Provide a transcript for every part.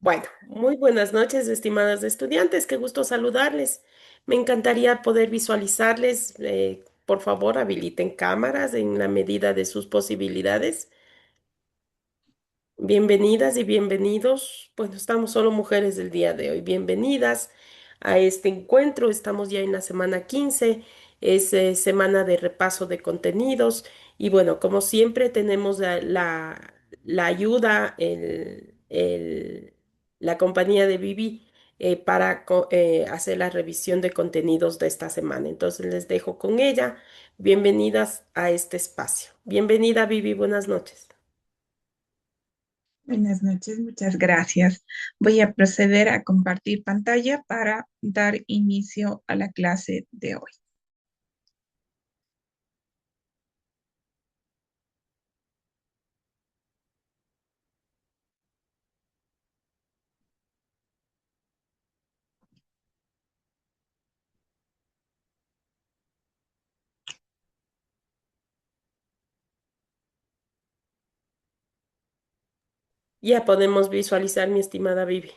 Bueno, muy buenas noches, estimadas estudiantes. Qué gusto saludarles. Me encantaría poder visualizarles. Por favor, habiliten cámaras en la medida de sus posibilidades. Bienvenidas y bienvenidos. Bueno, estamos solo mujeres del día de hoy. Bienvenidas a este encuentro. Estamos ya en la semana 15. Es semana de repaso de contenidos. Y bueno, como siempre, tenemos la ayuda, la compañía de Vivi para hacer la revisión de contenidos de esta semana. Entonces les dejo con ella. Bienvenidas a este espacio. Bienvenida, Vivi. Buenas noches. Buenas noches, muchas gracias. Voy a proceder a compartir pantalla para dar inicio a la clase de hoy. Ya podemos visualizar, mi estimada Vivi.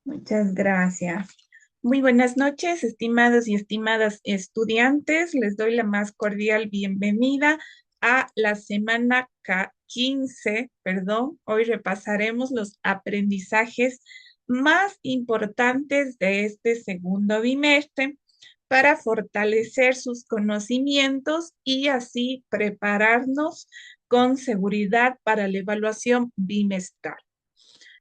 Muchas gracias. Muy buenas noches, estimados y estimadas estudiantes. Les doy la más cordial bienvenida a la semana 15, perdón. Hoy repasaremos los aprendizajes más importantes de este segundo bimestre para fortalecer sus conocimientos y así prepararnos con seguridad para la evaluación bimestral.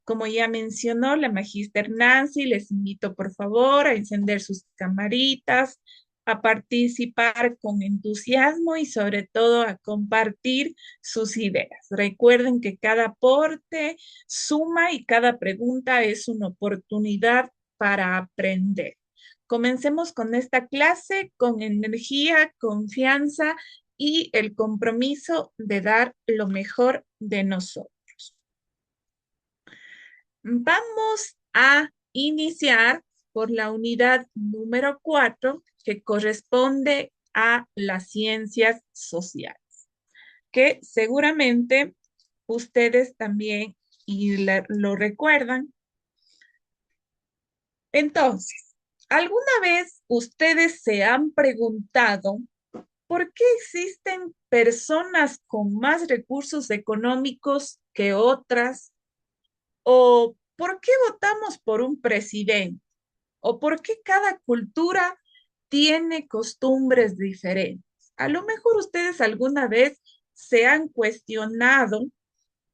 Como ya mencionó la magíster Nancy, les invito por favor a encender sus camaritas, a participar con entusiasmo y sobre todo a compartir sus ideas. Recuerden que cada aporte suma y cada pregunta es una oportunidad para aprender. Comencemos con esta clase con energía, confianza y el compromiso de dar lo mejor de nosotros. Vamos a iniciar por la unidad número 4, que corresponde a las ciencias sociales, que seguramente ustedes también lo recuerdan. Entonces, ¿alguna vez ustedes se han preguntado por qué existen personas con más recursos económicos que otras? ¿O por qué votamos por un presidente? ¿O por qué cada cultura tiene costumbres diferentes? A lo mejor ustedes alguna vez se han cuestionado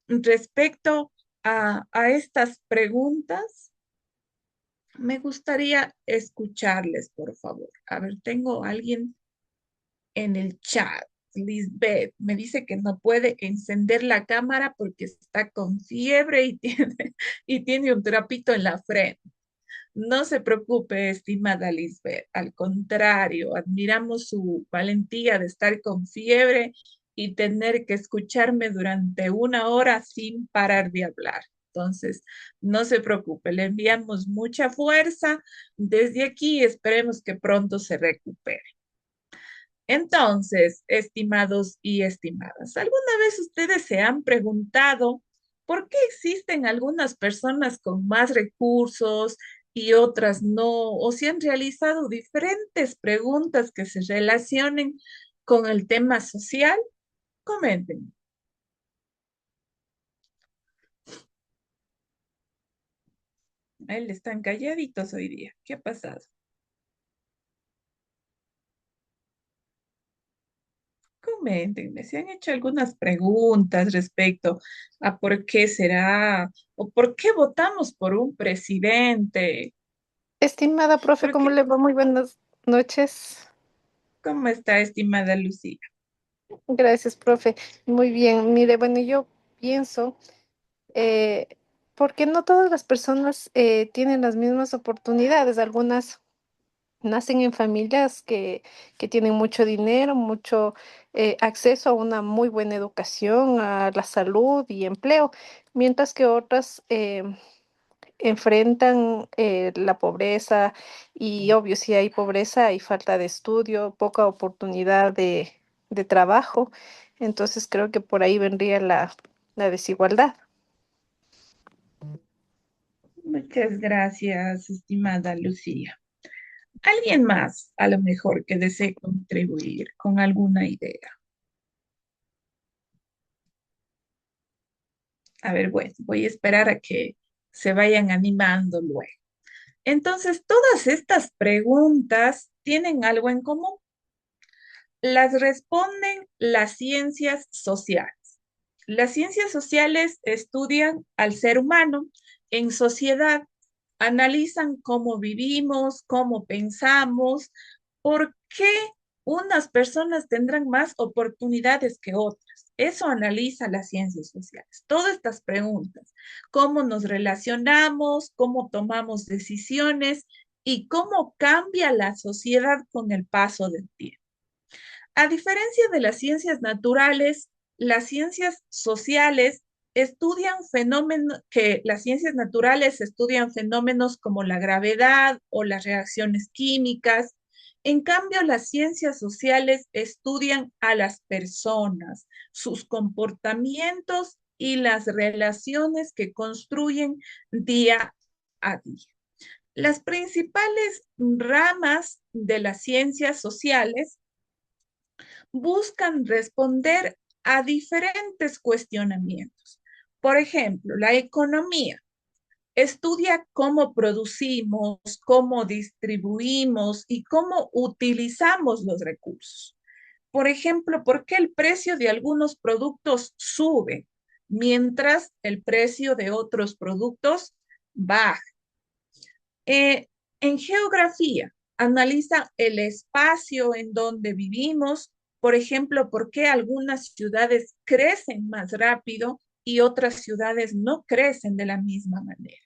respecto a estas preguntas. Me gustaría escucharles, por favor. A ver, tengo a alguien en el chat. Lisbeth me dice que no puede encender la cámara porque está con fiebre y tiene un trapito en la frente. No se preocupe, estimada Lisbeth. Al contrario, admiramos su valentía de estar con fiebre y tener que escucharme durante una hora sin parar de hablar. Entonces, no se preocupe, le enviamos mucha fuerza desde aquí y esperemos que pronto se recupere. Entonces, estimados y estimadas, ¿alguna vez ustedes se han preguntado por qué existen algunas personas con más recursos y otras no? ¿O se han realizado diferentes preguntas que se relacionen con el tema social? Comenten. Él están calladitos hoy día. ¿Qué ha pasado? Coméntenme, se han hecho algunas preguntas respecto a por qué será o por qué votamos por un presidente. Estimada profe, ¿Por ¿cómo qué? le va? Muy buenas noches. ¿Cómo está, estimada Lucía? Gracias, profe. Muy bien. Mire, bueno, yo pienso, eh, porque no todas las personas tienen las mismas oportunidades. Algunas nacen en familias que tienen mucho dinero, mucho acceso a una muy buena educación, a la salud y empleo, mientras que otras enfrentan la pobreza y obvio, si hay pobreza, hay falta de estudio, poca oportunidad de trabajo. Entonces creo que por ahí vendría la desigualdad. Muchas gracias, estimada Lucía. ¿Alguien más, a lo mejor, que desee contribuir con alguna idea? A ver, bueno, voy a esperar a que se vayan animando luego. Entonces, todas estas preguntas tienen algo en común. Las responden las ciencias sociales. Las ciencias sociales estudian al ser humano en sociedad, analizan cómo vivimos, cómo pensamos, por qué unas personas tendrán más oportunidades que otras. Eso analiza las ciencias sociales. Todas estas preguntas, cómo nos relacionamos, cómo tomamos decisiones y cómo cambia la sociedad con el paso del tiempo. A diferencia de las ciencias naturales, las ciencias sociales estudian fenómenos que las ciencias naturales estudian fenómenos como la gravedad o las reacciones químicas. En cambio, las ciencias sociales estudian a las personas, sus comportamientos y las relaciones que construyen día a día. Las principales ramas de las ciencias sociales buscan responder a diferentes cuestionamientos. Por ejemplo, la economía estudia cómo producimos, cómo distribuimos y cómo utilizamos los recursos. Por ejemplo, ¿por qué el precio de algunos productos sube mientras el precio de otros productos baja? Eh, en geografía, analiza el espacio en donde vivimos, por ejemplo, por qué algunas ciudades crecen más rápido y otras ciudades no crecen de la misma manera.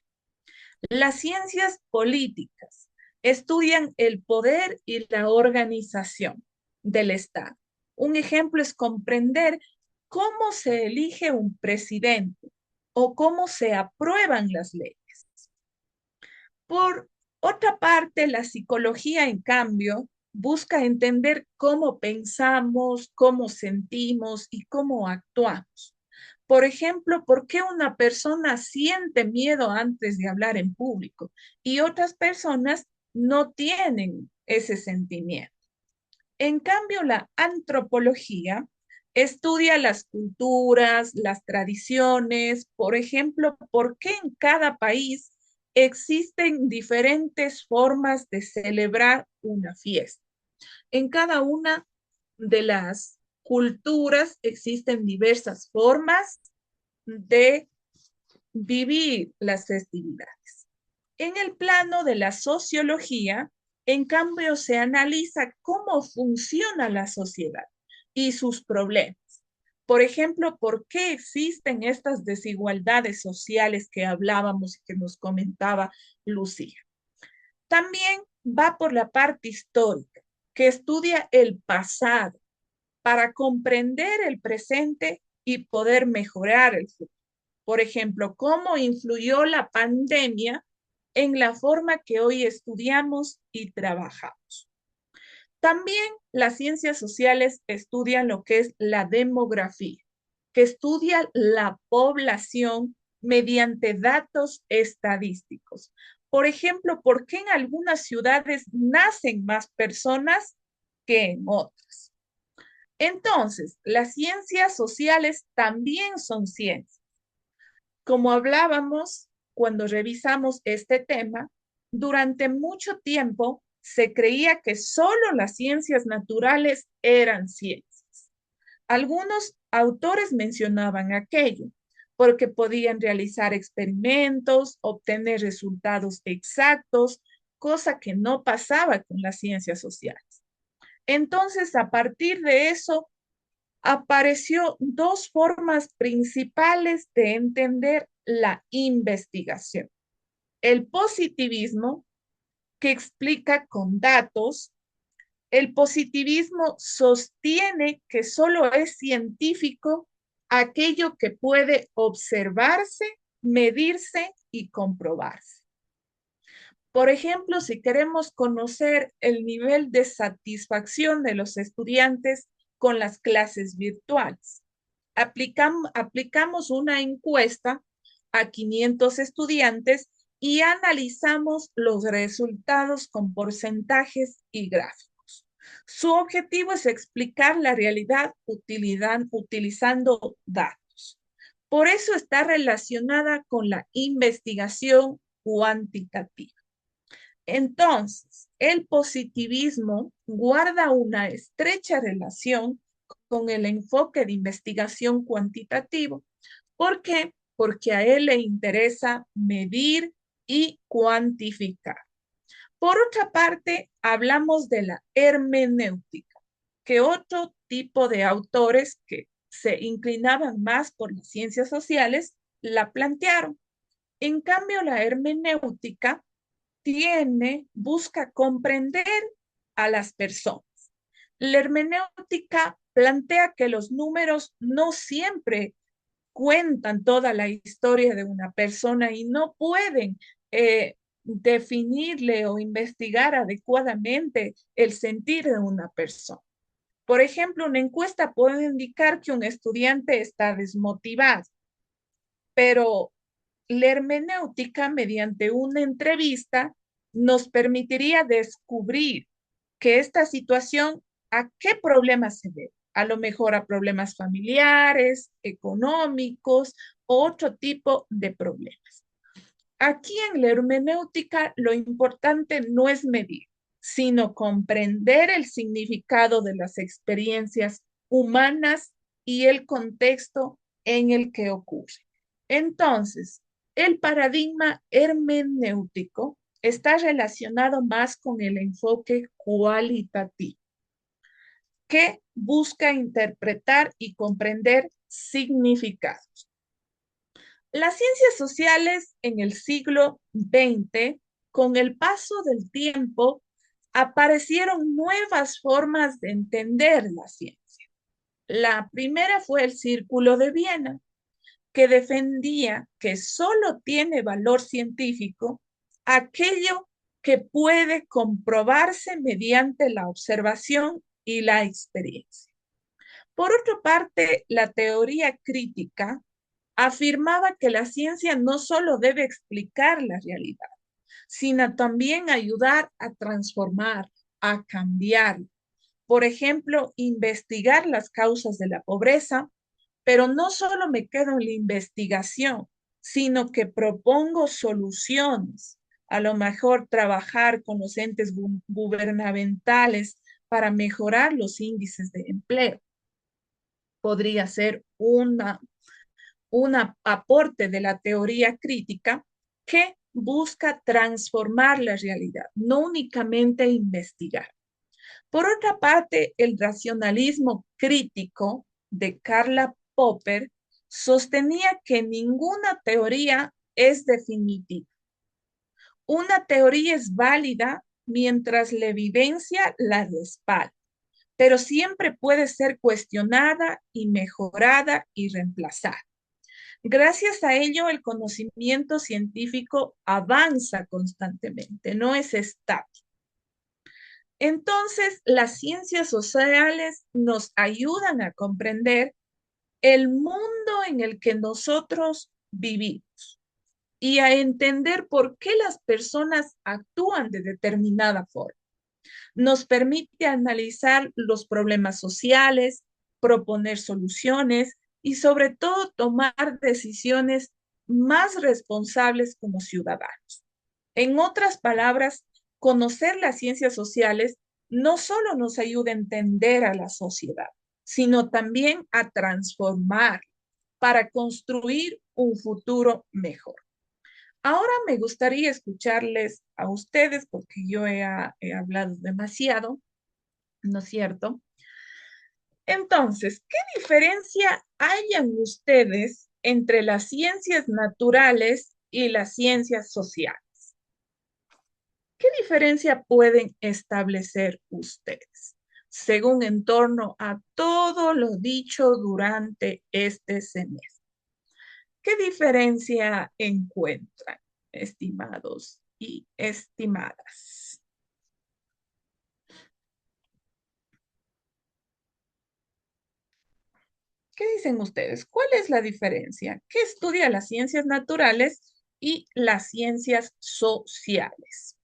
Las ciencias políticas estudian el poder y la organización del Estado. Un ejemplo es comprender cómo se elige un presidente o cómo se aprueban las leyes. Por otra parte, la psicología, en cambio, busca entender cómo pensamos, cómo sentimos y cómo actuamos. Por ejemplo, ¿por qué una persona siente miedo antes de hablar en público y otras personas no tienen ese sentimiento? En cambio, la antropología estudia las culturas, las tradiciones, por ejemplo, por qué en cada país existen diferentes formas de celebrar una fiesta. En cada una de las culturas existen diversas formas de vivir las festividades. En el plano de la sociología, en cambio, se analiza cómo funciona la sociedad y sus problemas. Por ejemplo, ¿por qué existen estas desigualdades sociales que hablábamos y que nos comentaba Lucía? También va por la parte histórica, que estudia el pasado para comprender el presente y poder mejorar el futuro. Por ejemplo, cómo influyó la pandemia en la forma que hoy estudiamos y trabajamos. También las ciencias sociales estudian lo que es la demografía, que estudia la población mediante datos estadísticos. Por ejemplo, ¿por qué en algunas ciudades nacen más personas que en otras? Entonces, las ciencias sociales también son ciencias. Como hablábamos cuando revisamos este tema, durante mucho tiempo se creía que solo las ciencias naturales eran ciencias. Algunos autores mencionaban aquello porque podían realizar experimentos, obtener resultados exactos, cosa que no pasaba con las ciencias sociales. Entonces, a partir de eso, apareció dos formas principales de entender la investigación. El positivismo, que explica con datos. El positivismo sostiene que solo es científico aquello que puede observarse, medirse y comprobarse. Por ejemplo, si queremos conocer el nivel de satisfacción de los estudiantes con las clases virtuales, aplicamos una encuesta a 500 estudiantes y analizamos los resultados con porcentajes y gráficos. Su objetivo es explicar la realidad utilizando datos. Por eso está relacionada con la investigación cuantitativa. Entonces, el positivismo guarda una estrecha relación con el enfoque de investigación cuantitativo. ¿Por qué? Porque a él le interesa medir y cuantificar. Por otra parte, hablamos de la hermenéutica, que otro tipo de autores que se inclinaban más por las ciencias sociales la plantearon. En cambio, la hermenéutica busca comprender a las personas. La hermenéutica plantea que los números no siempre cuentan toda la historia de una persona y no pueden definirle o investigar adecuadamente el sentir de una persona. Por ejemplo, una encuesta puede indicar que un estudiante está desmotivado, pero la hermenéutica, mediante una entrevista, nos permitiría descubrir que esta situación, ¿a qué problemas se debe? A lo mejor a problemas familiares, económicos, o otro tipo de problemas. Aquí en la hermenéutica lo importante no es medir, sino comprender el significado de las experiencias humanas y el contexto en el que ocurre. Entonces, el paradigma hermenéutico está relacionado más con el enfoque cualitativo, que busca interpretar y comprender significados. Las ciencias sociales en el siglo XX, con el paso del tiempo, aparecieron nuevas formas de entender la ciencia. La primera fue el Círculo de Viena, que defendía que solo tiene valor científico aquello que puede comprobarse mediante la observación y la experiencia. Por otra parte, la teoría crítica afirmaba que la ciencia no solo debe explicar la realidad, sino también ayudar a transformar, a cambiar. Por ejemplo, investigar las causas de la pobreza, pero no solo me quedo en la investigación, sino que propongo soluciones. A lo mejor trabajar con los entes gubernamentales para mejorar los índices de empleo. Podría ser un aporte de la teoría crítica que busca transformar la realidad, no únicamente investigar. Por otra parte, el racionalismo crítico de Karl Popper sostenía que ninguna teoría es definitiva. Una teoría es válida mientras la evidencia la respalda, pero siempre puede ser cuestionada y mejorada y reemplazada. Gracias a ello, el conocimiento científico avanza constantemente, no es estático. Entonces, las ciencias sociales nos ayudan a comprender el mundo en el que nosotros vivimos y a entender por qué las personas actúan de determinada forma. Nos permite analizar los problemas sociales, proponer soluciones y sobre todo tomar decisiones más responsables como ciudadanos. En otras palabras, conocer las ciencias sociales no solo nos ayuda a entender a la sociedad, sino también a transformar para construir un futuro mejor. Ahora me gustaría escucharles a ustedes porque yo he hablado demasiado, ¿no es cierto? Entonces, ¿qué diferencia hayan ustedes entre las ciencias naturales y las ciencias sociales? ¿Qué diferencia pueden establecer ustedes según en torno a todo lo dicho durante este semestre? ¿Qué diferencia encuentran, estimados y estimadas? ¿Qué dicen ustedes? ¿Cuál es la diferencia? ¿Qué estudia las ciencias naturales y las ciencias sociales.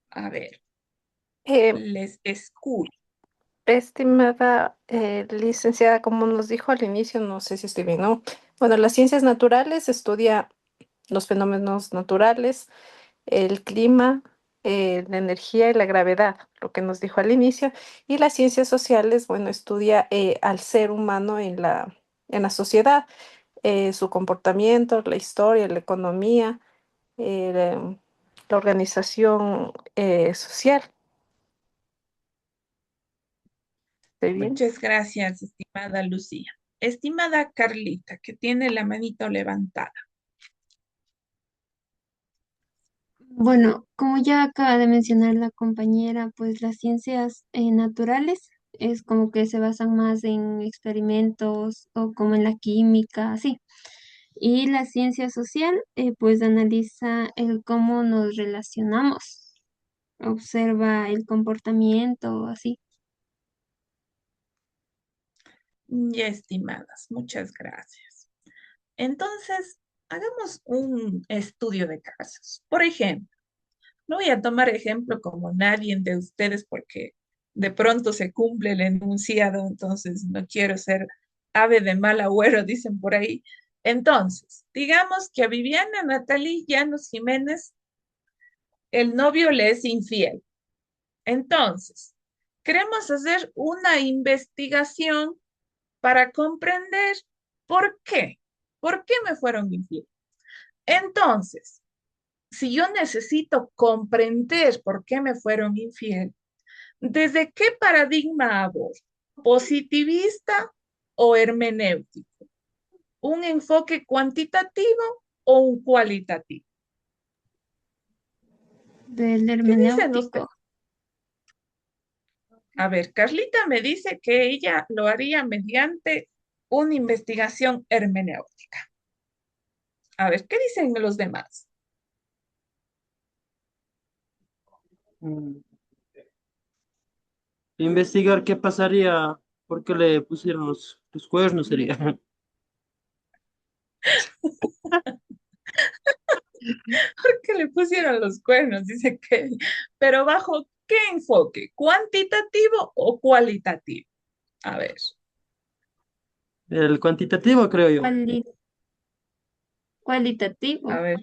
A ver, Eh, les escucho. Estimada licenciada, como nos dijo al inicio, no sé si estoy bien, ¿no? Bueno, las ciencias naturales estudia los fenómenos naturales, el clima, la energía y la gravedad, lo que nos dijo al inicio. Y las ciencias sociales, bueno, estudia al ser humano en la sociedad, su comportamiento, la historia, la economía, la la organización social. ¿Estoy bien? Muchas gracias, estimada Lucía. Estimada Carlita, que tiene la manito levantada. Bueno, como ya acaba de mencionar la compañera, pues las ciencias naturales es como que se basan más en experimentos o como en la química, así. Y la ciencia social, pues analiza el cómo nos relacionamos, observa el comportamiento, así. Ya, estimadas, muchas gracias. Entonces, hagamos un estudio de casos. Por ejemplo, no voy a tomar ejemplo como nadie de ustedes porque de pronto se cumple el enunciado, entonces no quiero ser ave de mal agüero, dicen por ahí. Entonces, digamos que a Viviana Natalie Llanos Jiménez el novio le es infiel. Entonces, queremos hacer una investigación para comprender por qué. ¿Por qué me fueron infiel? Entonces, si yo necesito comprender por qué me fueron infiel, ¿desde qué paradigma abordo? ¿Positivista o hermenéutico? ¿Un enfoque cuantitativo o un cualitativo? Del ¿Qué dicen ustedes? hermenéutico. A ver, Carlita me dice que ella lo haría mediante una investigación hermenéutica. A ver, ¿qué dicen los demás? Mm, Investigar qué pasaría, por qué le pusieron los cuernos sería. ¿Por qué le pusieron los cuernos? Dice que, pero ¿bajo qué enfoque? ¿Cuantitativo o cualitativo? A ver, El cuantitativo, creo yo. Cuali- a cualitativo. ver.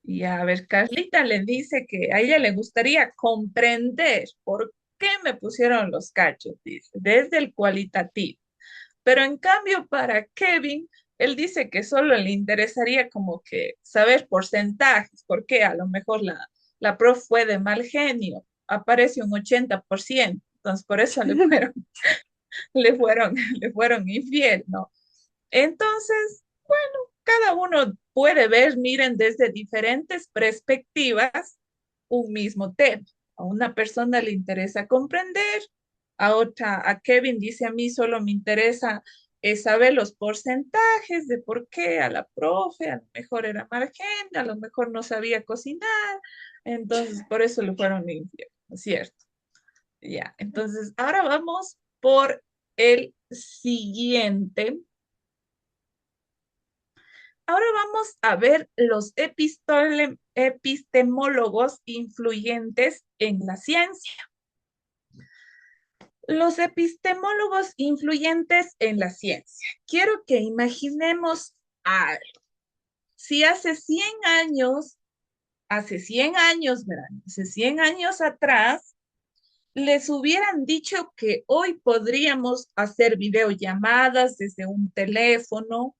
Y a ver, Carlita le dice que a ella le gustaría comprender por qué me pusieron los cachos, dice, desde el cualitativo. Pero en cambio, para Kevin, él dice que solo le interesaría como que saber porcentajes, porque a lo mejor la prof fue de mal genio, aparece un 80%, entonces por eso le fueron infiel, ¿no? Entonces, cada uno puede ver, miren, desde diferentes perspectivas un mismo tema. A una persona le interesa comprender, a otra, a Kevin dice a mí solo me interesa saber los porcentajes de por qué a la profe, a lo mejor era mal gente, a lo mejor no sabía cocinar, entonces por eso le fueron infiel, ¿no es cierto? Ya, entonces ahora vamos por el siguiente. Ahora vamos a ver los epistemólogos influyentes en la ciencia. Los epistemólogos influyentes en la ciencia. Quiero que imaginemos algo. Si hace 100 años, verán, hace 100 años atrás, les hubieran dicho que hoy podríamos hacer videollamadas desde un teléfono,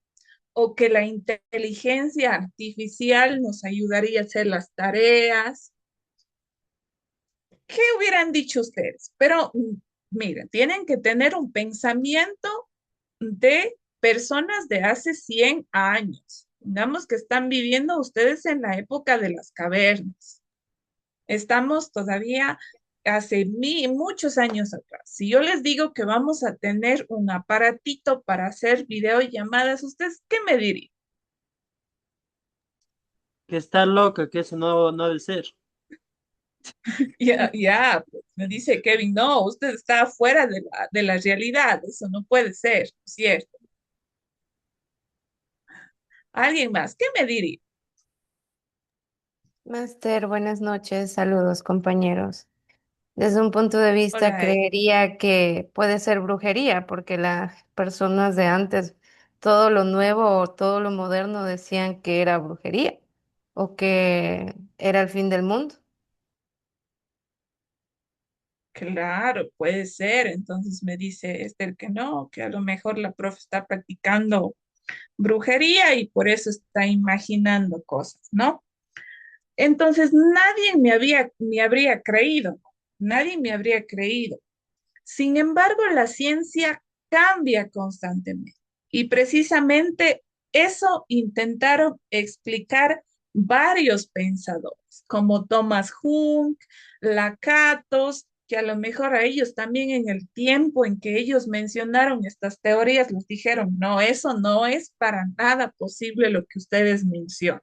o que la inteligencia artificial nos ayudaría a hacer las tareas. ¿Qué hubieran dicho ustedes? Pero miren, tienen que tener un pensamiento de personas de hace 100 años. Digamos que están viviendo ustedes en la época de las cavernas. Estamos todavía hace muchos años atrás. Si yo les digo que vamos a tener un aparatito para hacer videollamadas, ¿ustedes qué me dirían? Que está loca, que eso no debe ser. Ya, pues, me dice Kevin, no, usted está fuera de la realidad, eso no puede ser, ¿cierto? ¿Alguien más? ¿Qué me diría? Máster, buenas noches, saludos compañeros. Desde un punto de vista, Hola. creería que puede ser brujería, porque las personas de antes, todo lo nuevo o todo lo moderno decían que era brujería o que era el fin del mundo. Claro, puede ser. Entonces me dice Esther que no, que a lo mejor la profe está practicando brujería y por eso está imaginando cosas, ¿no? Entonces nadie me habría creído, nadie me habría creído. Sin embargo, la ciencia cambia constantemente y precisamente eso intentaron explicar varios pensadores, como Thomas Hunt, Lakatos, que a lo mejor a ellos también en el tiempo en que ellos mencionaron estas teorías, les dijeron, no, eso no es para nada posible lo que ustedes mencionan.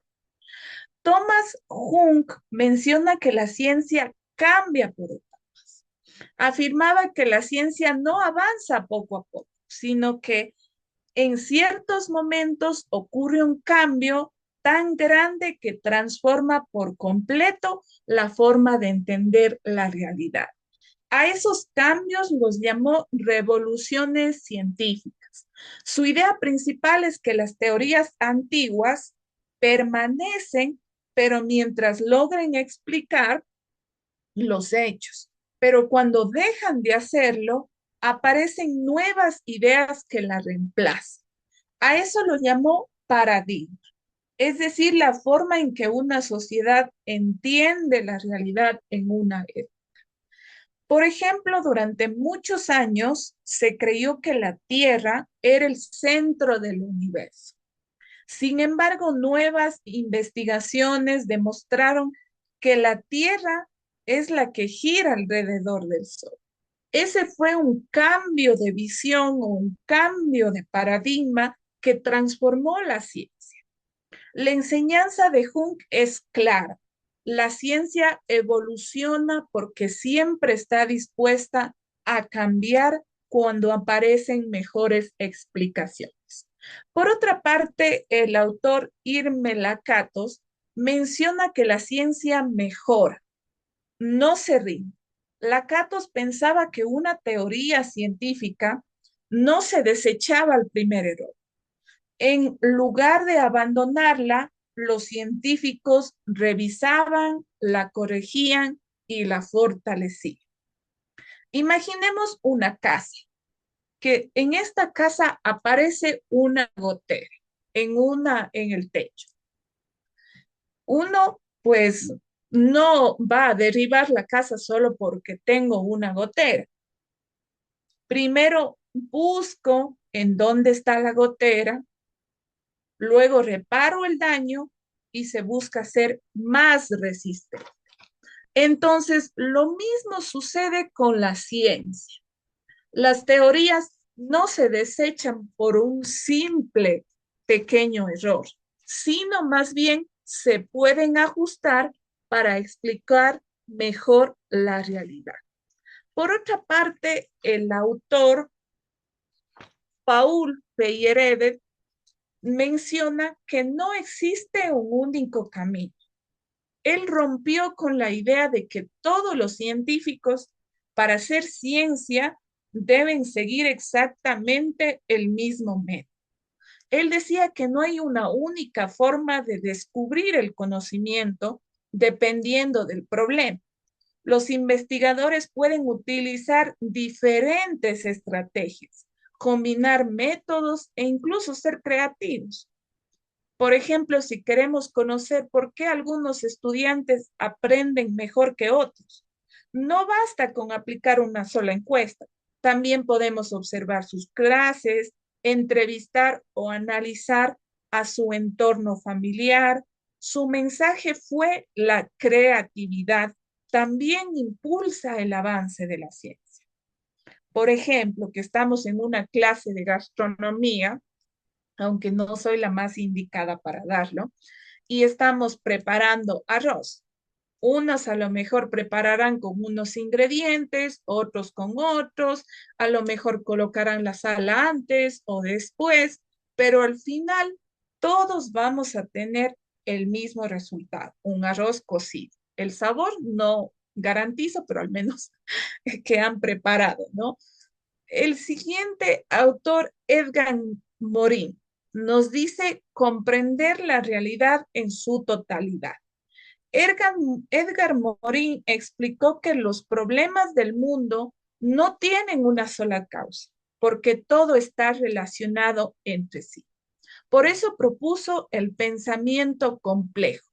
Thomas Hunt menciona que la ciencia cambia por etapas. Afirmaba que la ciencia no avanza poco a poco, sino que en ciertos momentos ocurre un cambio tan grande que transforma por completo la forma de entender la realidad. A esos cambios los llamó revoluciones científicas. Su idea principal es que las teorías antiguas permanecen, pero mientras logren explicar los hechos. Pero cuando dejan de hacerlo, aparecen nuevas ideas que la reemplazan. A eso lo llamó paradigma, es decir, la forma en que una sociedad entiende la realidad en una época. Por ejemplo, durante muchos años se creyó que la Tierra era el centro del universo. Sin embargo, nuevas investigaciones demostraron que la Tierra es la que gira alrededor del Sol. Ese fue un cambio de visión o un cambio de paradigma que transformó la ciencia. La enseñanza de Jung es clara. La ciencia evoluciona porque siempre está dispuesta a cambiar cuando aparecen mejores explicaciones. Por otra parte, el autor Irme Lakatos menciona que la ciencia mejora, no se rinde. Lakatos pensaba que una teoría científica no se desechaba al primer error. En lugar de abandonarla, los científicos revisaban, la corregían y la fortalecían. Imaginemos una casa, que en esta casa aparece una gotera en el techo. Uno, pues, no va a derribar la casa solo porque tengo una gotera. Primero busco en dónde está la gotera, luego reparo el daño y se busca ser más resistente. Entonces, lo mismo sucede con la ciencia. Las teorías no se desechan por un simple pequeño error, sino más bien se pueden ajustar para explicar mejor la realidad. Por otra parte, el autor Paul Feyerabend menciona que no existe un único camino. Él rompió con la idea de que todos los científicos, para hacer ciencia, deben seguir exactamente el mismo método. Él decía que no hay una única forma de descubrir el conocimiento dependiendo del problema. Los investigadores pueden utilizar diferentes estrategias, combinar métodos e incluso ser creativos. Por ejemplo, si queremos conocer por qué algunos estudiantes aprenden mejor que otros, no basta con aplicar una sola encuesta. También podemos observar sus clases, entrevistar o analizar a su entorno familiar. Su mensaje fue la creatividad. También impulsa el avance de la ciencia. Por ejemplo, que estamos en una clase de gastronomía, aunque no soy la más indicada para darlo, y estamos preparando arroz. Unos a lo mejor prepararán con unos ingredientes, otros con otros, a lo mejor colocarán la sal antes o después, pero al final todos vamos a tener el mismo resultado, un arroz cocido. El sabor no garantizo, pero al menos que han preparado, ¿no? El siguiente autor, Edgar Morin, nos dice comprender la realidad en su totalidad. Edgar, Edgar Morin explicó que los problemas del mundo no tienen una sola causa, porque todo está relacionado entre sí. Por eso propuso el pensamiento complejo,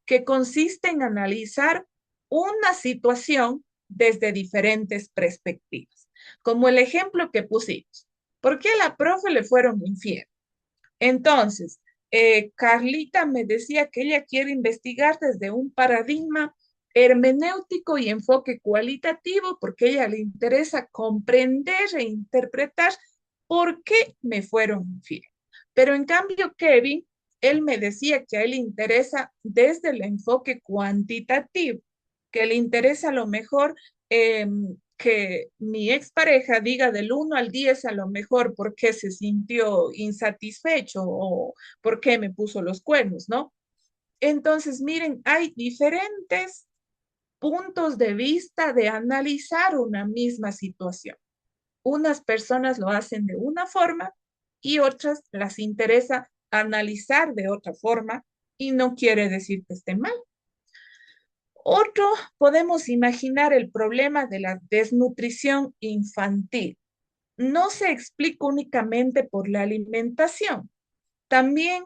que consiste en analizar una situación desde diferentes perspectivas. Como el ejemplo que pusimos. ¿Por qué a la profe le fueron infiel? Entonces, Carlita me decía que ella quiere investigar desde un paradigma hermenéutico y enfoque cualitativo porque a ella le interesa comprender e interpretar por qué me fueron infiel. Pero en cambio, Kevin, él me decía que a él le interesa desde el enfoque cuantitativo, que le interesa a lo mejor que mi expareja diga del 1 al 10 a lo mejor por qué se sintió insatisfecho o por qué me puso los cuernos, ¿no? Entonces, miren, hay diferentes puntos de vista de analizar una misma situación. Unas personas lo hacen de una forma y otras las interesa analizar de otra forma y no quiere decir que esté mal. Otro, podemos imaginar el problema de la desnutrición infantil. No se explica únicamente por la alimentación, también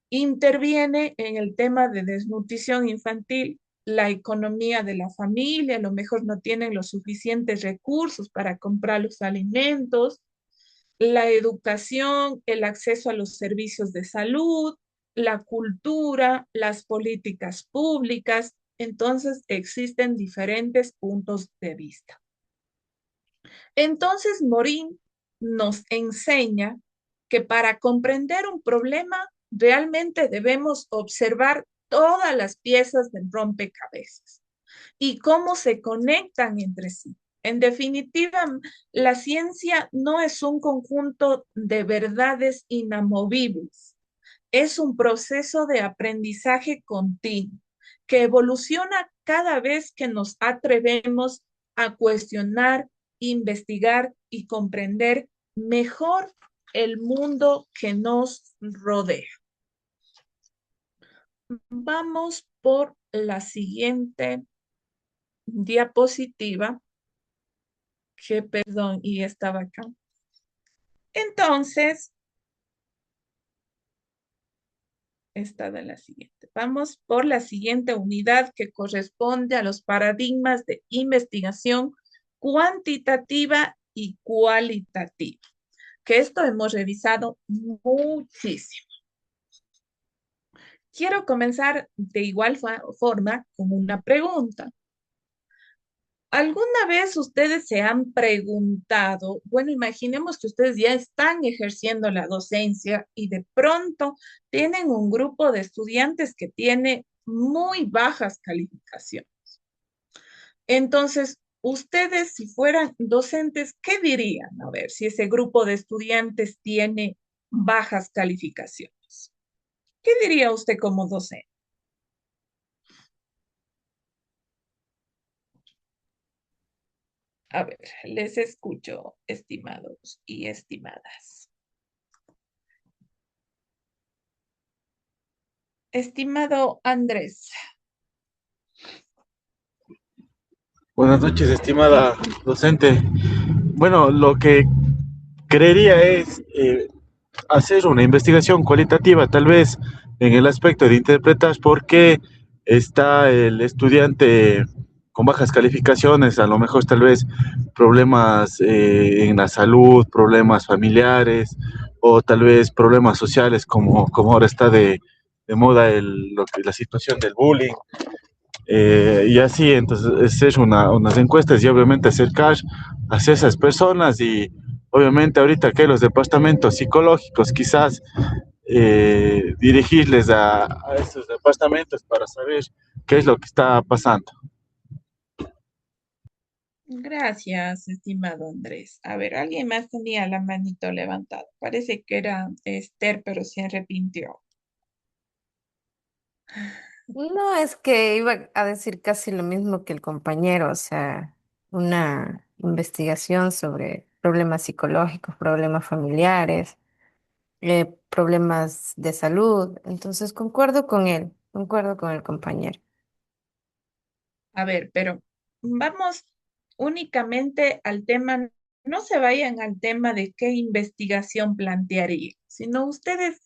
interviene en el tema de desnutrición infantil la economía de la familia, a lo mejor no tienen los suficientes recursos para comprar los alimentos, la educación, el acceso a los servicios de salud, la cultura, las políticas públicas. Entonces existen diferentes puntos de vista. Entonces Morín nos enseña que para comprender un problema realmente debemos observar todas las piezas del rompecabezas y cómo se conectan entre sí. En definitiva, la ciencia no es un conjunto de verdades inamovibles, es un proceso de aprendizaje continuo que evoluciona cada vez que nos atrevemos a cuestionar, investigar y comprender mejor el mundo que nos rodea. Vamos por la siguiente diapositiva, que perdón, y estaba acá. Entonces, esta de la siguiente. Vamos por la siguiente unidad que corresponde a los paradigmas de investigación cuantitativa y cualitativa, que esto hemos revisado muchísimo. Quiero comenzar de igual forma con una pregunta. ¿Alguna vez ustedes se han preguntado, bueno, imaginemos que ustedes ya están ejerciendo la docencia y de pronto tienen un grupo de estudiantes que tiene muy bajas calificaciones? Entonces, ustedes si fueran docentes, ¿qué dirían? A ver, si ese grupo de estudiantes tiene bajas calificaciones. ¿Qué diría usted como docente? A ver, les escucho, estimados y estimadas. Estimado Andrés. Buenas noches, estimada docente. Bueno, lo que creería es hacer una investigación cualitativa, tal vez en el aspecto de interpretar por qué está el estudiante con bajas calificaciones, a lo mejor tal vez problemas en la salud, problemas familiares o tal vez problemas sociales como ahora está de moda la situación del bullying. Y así, entonces, hacer unas encuestas y obviamente acercar hacia esas personas y obviamente ahorita que los departamentos psicológicos quizás dirigirles a esos departamentos para saber qué es lo que está pasando. Gracias, estimado Andrés. A ver, alguien más tenía la manito levantada. Parece que era Esther, pero se arrepintió. No, es que iba a decir casi lo mismo que el compañero, o sea, una investigación sobre problemas psicológicos, problemas familiares, problemas de salud. Entonces, concuerdo con el compañero. A ver, pero vamos únicamente al tema, no se vayan al tema de qué investigación plantearía, sino ustedes,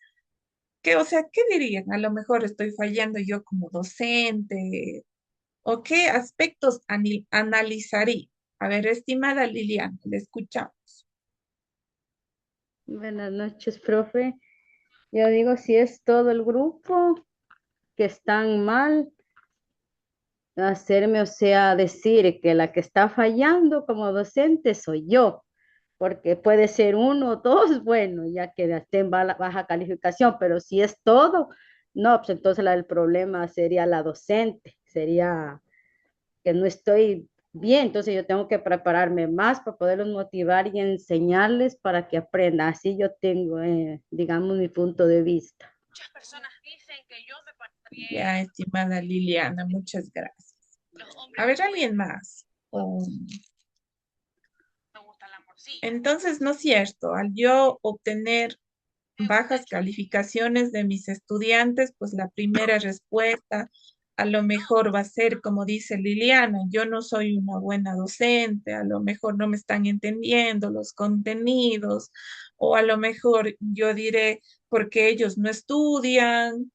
qué, o sea, ¿qué dirían? A lo mejor estoy fallando yo como docente, o qué aspectos analizaría. A ver, estimada Liliana, le escuchamos. Buenas noches, profe. Yo digo, si es todo el grupo que están mal, hacerme, o sea, decir que la que está fallando como docente soy yo, porque puede ser uno o dos, bueno, ya que esté en baja calificación, pero si es todo, no, pues entonces el problema sería la docente, sería que no estoy bien, entonces yo tengo que prepararme más para poderlos motivar y enseñarles para que aprendan. Así yo tengo, digamos, mi punto de vista. Ya, estimada Liliana, muchas gracias. A ver, alguien más. Entonces, no es cierto, al yo obtener bajas calificaciones de mis estudiantes, pues la primera respuesta a lo mejor va a ser, como dice Liliana, yo no soy una buena docente, a lo mejor no me están entendiendo los contenidos, o a lo mejor yo diré porque ellos no estudian,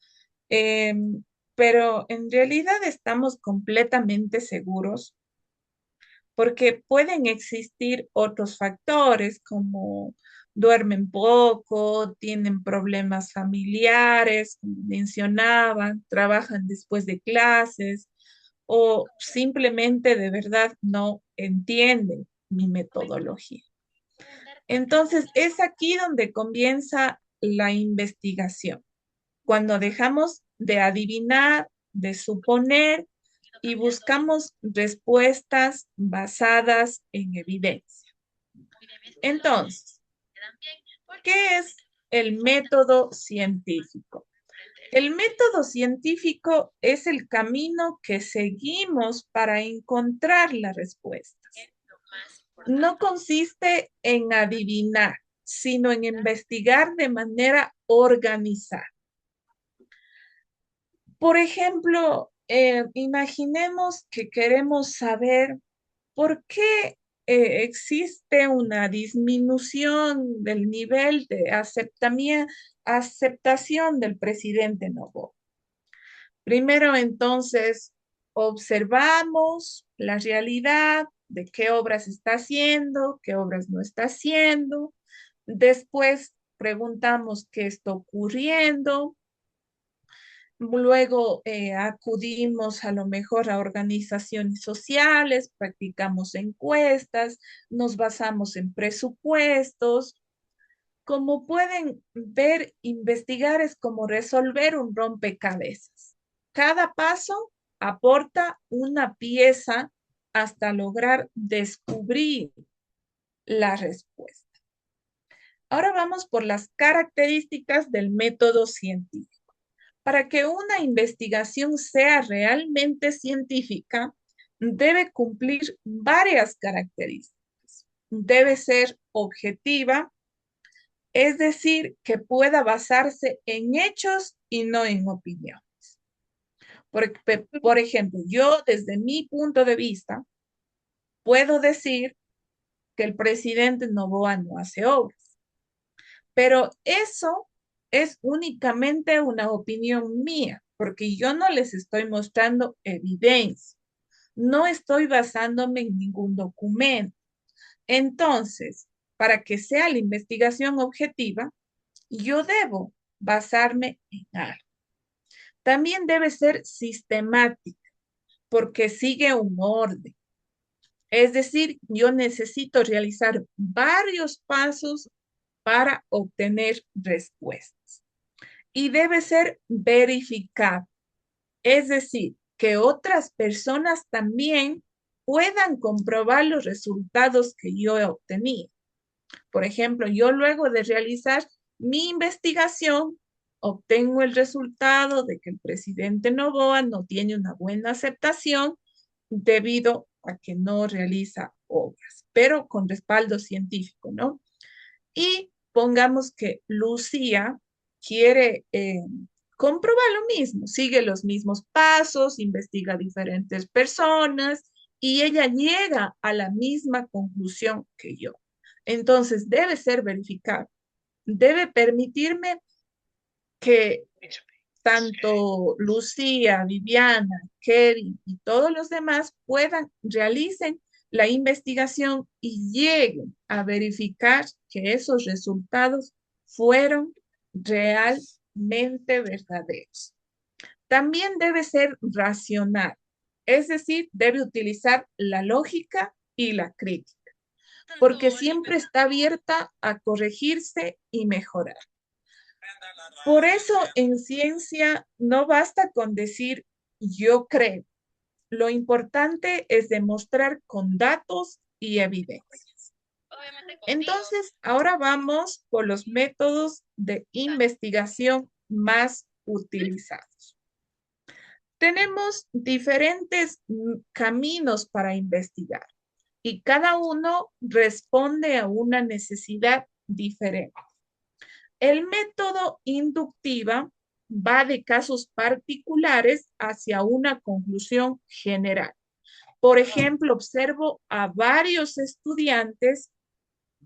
pero en realidad estamos completamente seguros porque pueden existir otros factores como duermen poco, tienen problemas familiares, como mencionaban, trabajan después de clases o simplemente de verdad no entienden mi metodología. Entonces, es aquí donde comienza la investigación, cuando dejamos de adivinar, de suponer y buscamos respuestas basadas en evidencia. Entonces, ¿qué es el método científico? El método científico es el camino que seguimos para encontrar las respuestas. No consiste en adivinar, sino en investigar de manera organizada. Por ejemplo, imaginemos que queremos saber por qué existe una disminución del nivel de aceptación del presidente Noboa. Primero, entonces, observamos la realidad de qué obras está haciendo, qué obras no está haciendo. Después, preguntamos qué está ocurriendo. Luego acudimos a lo mejor a organizaciones sociales, practicamos encuestas, nos basamos en presupuestos. Como pueden ver, investigar es como resolver un rompecabezas. Cada paso aporta una pieza hasta lograr descubrir la respuesta. Ahora vamos por las características del método científico. Para que una investigación sea realmente científica, debe cumplir varias características. Debe ser objetiva, es decir, que pueda basarse en hechos y no en opiniones. Por ejemplo, yo desde mi punto de vista puedo decir que el presidente Noboa no hace obras, pero eso es únicamente una opinión mía, porque yo no les estoy mostrando evidencia, no estoy basándome en ningún documento. Entonces, para que sea la investigación objetiva, yo debo basarme en algo. También debe ser sistemática, porque sigue un orden. Es decir, yo necesito realizar varios pasos para obtener respuestas. Y debe ser verificable. Es decir, que otras personas también puedan comprobar los resultados que yo he obtenido. Por ejemplo, yo luego de realizar mi investigación, obtengo el resultado de que el presidente Noboa no tiene una buena aceptación debido a que no realiza obras, pero con respaldo científico, ¿no? Y pongamos que Lucía quiere comprobar lo mismo, sigue los mismos pasos, investiga a diferentes personas y ella llega a la misma conclusión que yo. Entonces, debe ser verificado. Debe permitirme que tanto Lucía, Viviana, Kevin y todos los demás realicen la investigación y lleguen a verificar que esos resultados fueron realmente verdaderos. También debe ser racional, es decir, debe utilizar la lógica y la crítica, porque siempre está abierta a corregirse y mejorar. Por eso en ciencia no basta con decir yo creo. Lo importante es demostrar con datos y evidencias. Entonces, ahora vamos por los métodos de investigación más utilizados. Tenemos diferentes caminos para investigar y cada uno responde a una necesidad diferente. El método inductiva va de casos particulares hacia una conclusión general. Por ejemplo, observo a varios estudiantes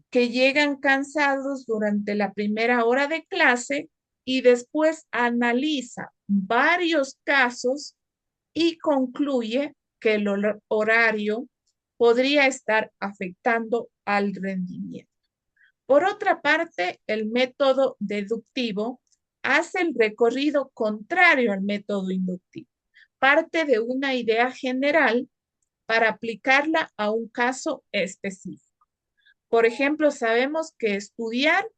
que llegan cansados durante la primera hora de clase y después analiza varios casos y concluye que el horario podría estar afectando al rendimiento. Por otra parte, el método deductivo hace el recorrido contrario al método inductivo. Parte de una idea general para aplicarla a un caso específico. Por ejemplo, sabemos que estudiar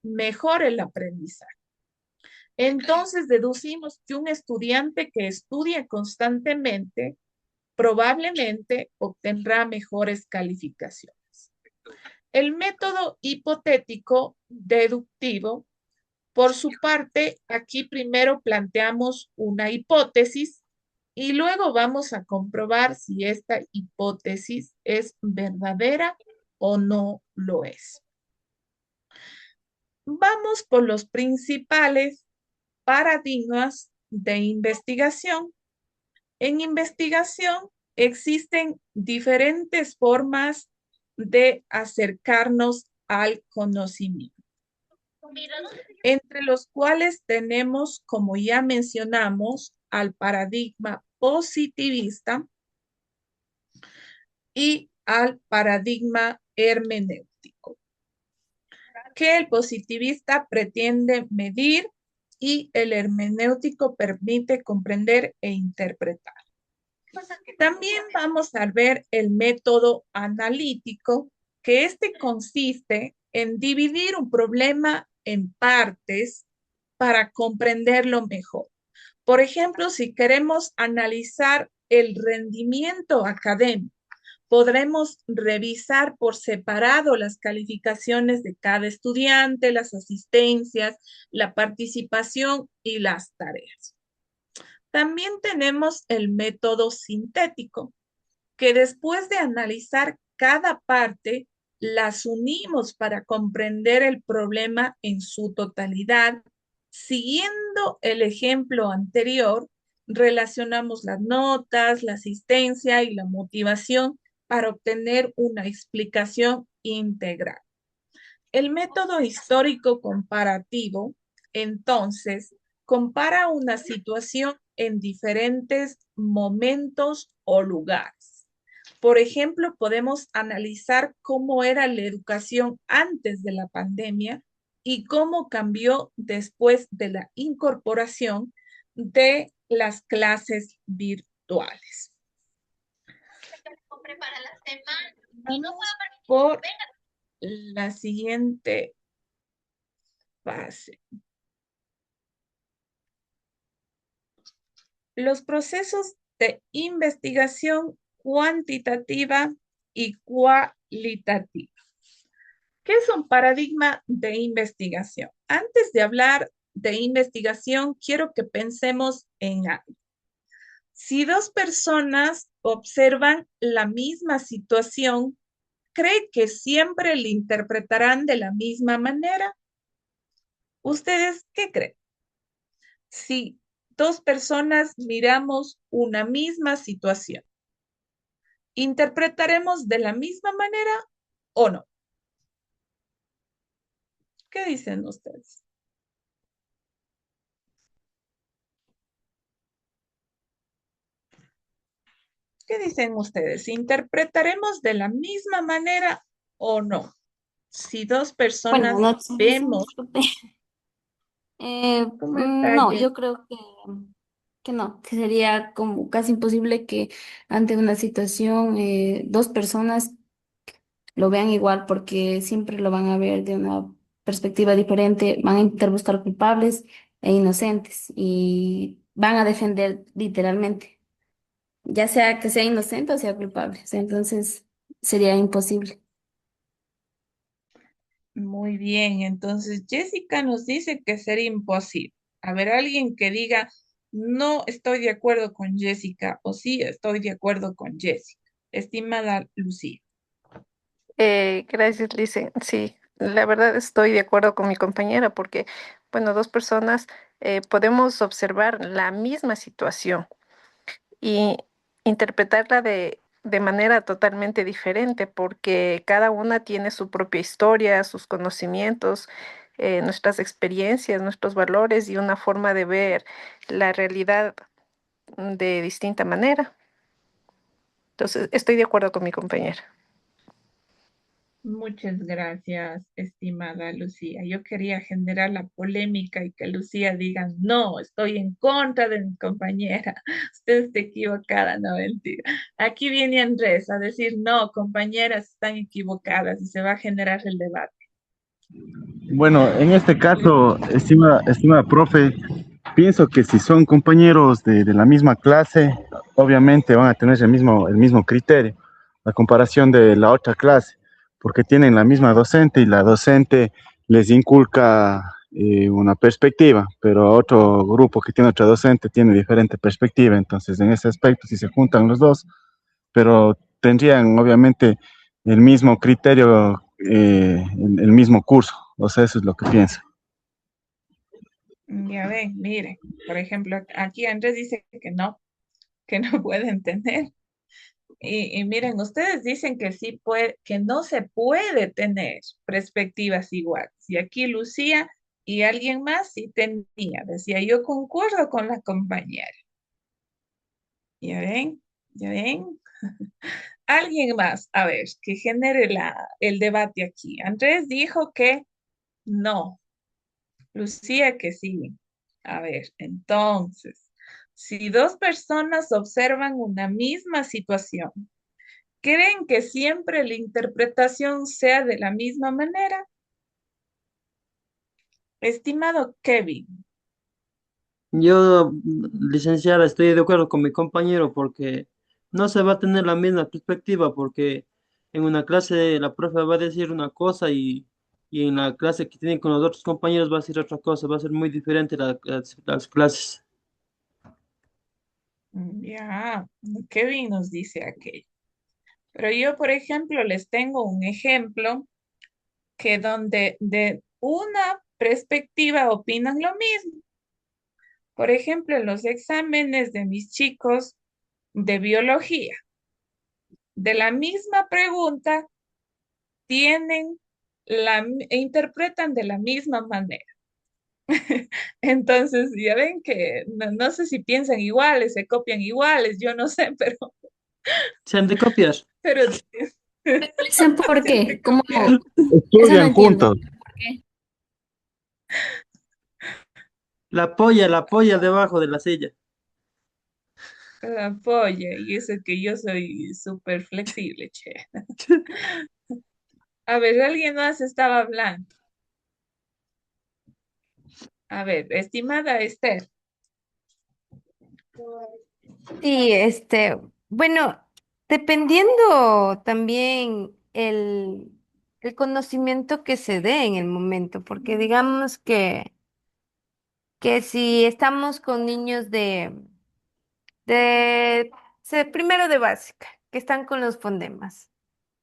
mejora el aprendizaje. Entonces deducimos que un estudiante que estudia constantemente probablemente obtendrá mejores calificaciones. El método hipotético deductivo, por su parte, aquí primero planteamos una hipótesis y luego vamos a comprobar si esta hipótesis es verdadera o no lo es. Vamos por los principales paradigmas de investigación. En investigación existen diferentes formas de acercarnos al conocimiento, entre los cuales tenemos, como ya mencionamos, al paradigma positivista y al paradigma hermenéutico, que el positivista pretende medir y el hermenéutico permite comprender e interpretar. También vamos a ver el método analítico, que este consiste en dividir un problema en partes para comprenderlo mejor. Por ejemplo, si queremos analizar el rendimiento académico, podremos revisar por separado las calificaciones de cada estudiante, las asistencias, la participación y las tareas. También tenemos el método sintético, que después de analizar cada parte, las unimos para comprender el problema en su totalidad. Siguiendo el ejemplo anterior, relacionamos las notas, la asistencia y la motivación para obtener una explicación integral. El método histórico comparativo, entonces, compara una situación en diferentes momentos o lugares. Por ejemplo, podemos analizar cómo era la educación antes de la pandemia y cómo cambió después de la incorporación de las clases virtuales. Vamos por la siguiente fase. Los procesos de investigación cuantitativa y cualitativa. ¿Qué es un paradigma de investigación? Antes de hablar de investigación, quiero que pensemos en algo. Si dos personas observan la misma situación, ¿cree que siempre la interpretarán de la misma manera? ¿Ustedes qué creen? Si dos personas miramos una misma situación, ¿interpretaremos de la misma manera o no? ¿Qué dicen ustedes? ¿Qué dicen ustedes? ¿Interpretaremos de la misma manera o no? Si dos Buenas personas noches, vemos, disculpe. ¿cómo está No, Jess? yo creo que no, que sería como casi imposible que ante una situación dos personas lo vean igual porque siempre lo van a ver de una perspectiva diferente, van a intentar buscar culpables e inocentes y van a defender literalmente, ya sea que sea inocente o sea culpable. O sea, entonces sería imposible. Muy bien, entonces Jessica nos dice que sería imposible. A ver, alguien que diga, no estoy de acuerdo con Jessica o sí estoy de acuerdo con Jessica. Estimada Lucía. Gracias, Lice. Sí, la verdad estoy de acuerdo con mi compañera porque, bueno, dos personas podemos observar la misma situación y interpretarla de manera totalmente diferente porque cada una tiene su propia historia, sus conocimientos, nuestras experiencias, nuestros valores y una forma de ver la realidad de distinta manera. Entonces, estoy de acuerdo con mi compañera. Muchas gracias, estimada Lucía. Yo quería generar la polémica y que Lucía diga, no, estoy en contra de mi compañera. Usted está equivocada, no mentira. Aquí viene Andrés a decir, no, compañeras están equivocadas y se va a generar el debate. Bueno, en este caso, estimada profe, pienso que si son compañeros de la misma clase, obviamente van a tener el mismo criterio, la comparación de la otra clase, porque tienen la misma docente y la docente les inculca una perspectiva, pero otro grupo que tiene otra docente tiene diferente perspectiva. Entonces, en ese aspecto, si se juntan los dos, pero tendrían obviamente el mismo criterio, el mismo curso. O sea, eso es lo que pienso. Ya ven, miren, por ejemplo, aquí Andrés dice que no pueden tener. Y miren, ustedes dicen que sí puede, que no se puede tener perspectivas iguales. Y aquí Lucía y alguien más sí tenía. Decía, yo concuerdo con la compañera. ¿Ya ven? ¿Ya ven? Alguien más, a ver, que genere el debate aquí. Andrés dijo que no. Lucía que sí. A ver, entonces, si dos personas observan una misma situación, ¿creen que siempre la interpretación sea de la misma manera? Estimado Kevin. Yo, licenciada, estoy de acuerdo con mi compañero porque no se va a tener la misma perspectiva porque en una clase la profe va a decir una cosa y en la clase que tienen con los otros compañeros va a decir otra cosa, va a ser muy diferente las clases. Ya, Kevin nos dice aquello. Pero yo, por ejemplo, les tengo un ejemplo que donde de una perspectiva opinan lo mismo. Por ejemplo, en los exámenes de mis chicos de biología, de la misma pregunta, tienen e interpretan de la misma manera. Entonces, ya ven que no sé si piensan iguales, se copian iguales, yo no sé, ¿Sean de copias? pero Pero dicen por se han qué, de como copiar. eso no Estudian entiendo. juntos. ¿Por qué? La polla debajo de la silla. Apoya, y eso que yo soy súper flexible, che. A ver, alguien más estaba hablando. A ver, estimada Esther. Sí, bueno, dependiendo también el conocimiento que se dé en el momento, porque digamos que que si estamos con niños de primero de básica, que están con los fondemas.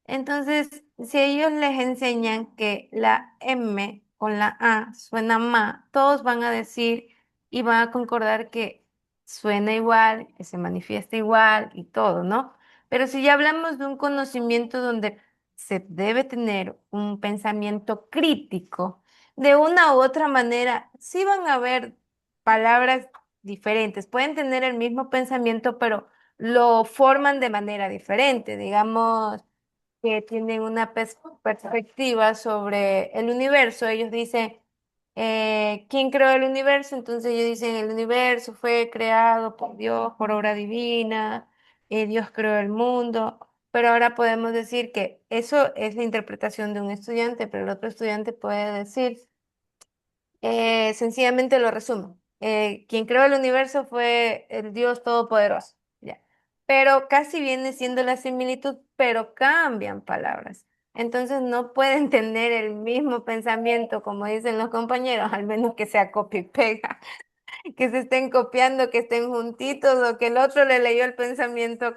Entonces, si ellos les enseñan que la M con la A suena ma, todos van a decir y van a concordar que suena igual, que se manifiesta igual y todo, ¿no? Pero si ya hablamos de un conocimiento donde se debe tener un pensamiento crítico, de una u otra manera, sí van a haber palabras diferentes. Pueden tener el mismo pensamiento, pero lo forman de manera diferente. Digamos que tienen una perspectiva sobre el universo. Ellos dicen, ¿quién creó el universo? Entonces ellos dicen, el universo fue creado por Dios, por obra divina, Dios creó el mundo. Pero ahora podemos decir que eso es la interpretación de un estudiante, pero el otro estudiante puede decir, sencillamente lo resumo. Quien creó el universo fue el Dios Todopoderoso. Ya. Pero casi viene siendo la similitud, pero cambian palabras. Entonces no pueden tener el mismo pensamiento, como dicen los compañeros, al menos que sea copia y pega, que se estén copiando, que estén juntitos o que el otro le leyó el pensamiento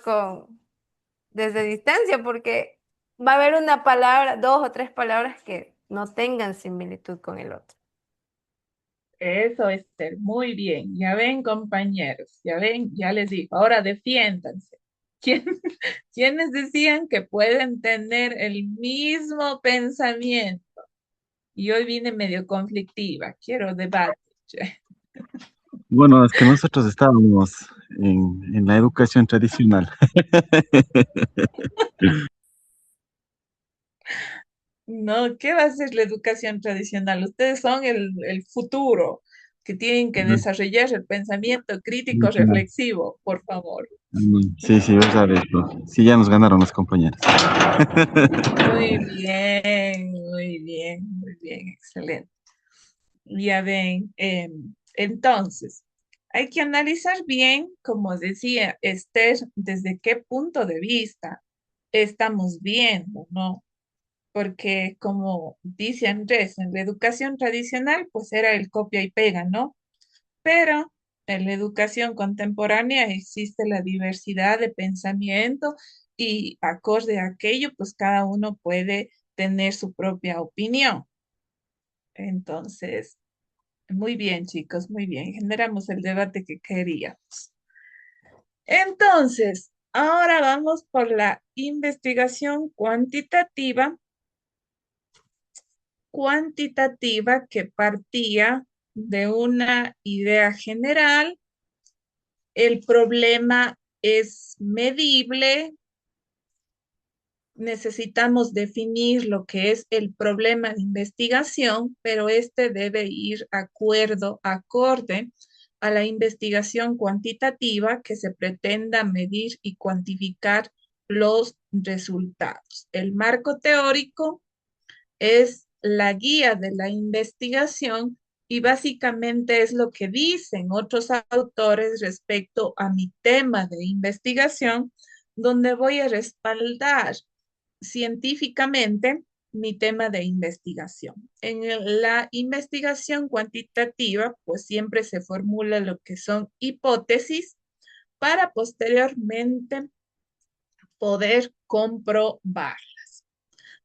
desde distancia, porque va a haber una palabra, dos o tres palabras que no tengan similitud con el otro. Eso, Esther, muy bien. Ya ven, compañeros, ya ven, ya les digo. Ahora defiéndanse. ¿Quién- ¿Quiénes decían que pueden tener el mismo pensamiento? Y hoy vine medio conflictiva. Quiero debate. Bueno, es que nosotros estábamos en la educación tradicional. No, ¿qué va a ser la educación tradicional? Ustedes son el futuro, que tienen que desarrollar el pensamiento crítico reflexivo, por favor. Sí, sí, verdad, esto. Sí, ya nos ganaron los compañeros. Muy bien, excelente. Ya ven, entonces, hay que analizar bien, como decía Esther, desde qué punto de vista estamos viendo, ¿no? Porque como dice Andrés, en la educación tradicional, pues era el copia y pega, ¿no? Pero en la educación contemporánea existe la diversidad de pensamiento y acorde a aquello, pues cada uno puede tener su propia opinión. Entonces, muy bien, chicos, muy bien. Generamos el debate que queríamos. Entonces, ahora vamos por la investigación cuantitativa que partía de una idea general. El problema es medible. Necesitamos definir lo que es el problema de investigación, pero este debe ir acorde a la investigación cuantitativa que se pretenda medir y cuantificar los resultados. El marco teórico es la guía de la investigación y básicamente es lo que dicen otros autores respecto a mi tema de investigación, donde voy a respaldar científicamente mi tema de investigación. La investigación cuantitativa, pues siempre se formula lo que son hipótesis para posteriormente poder comprobar.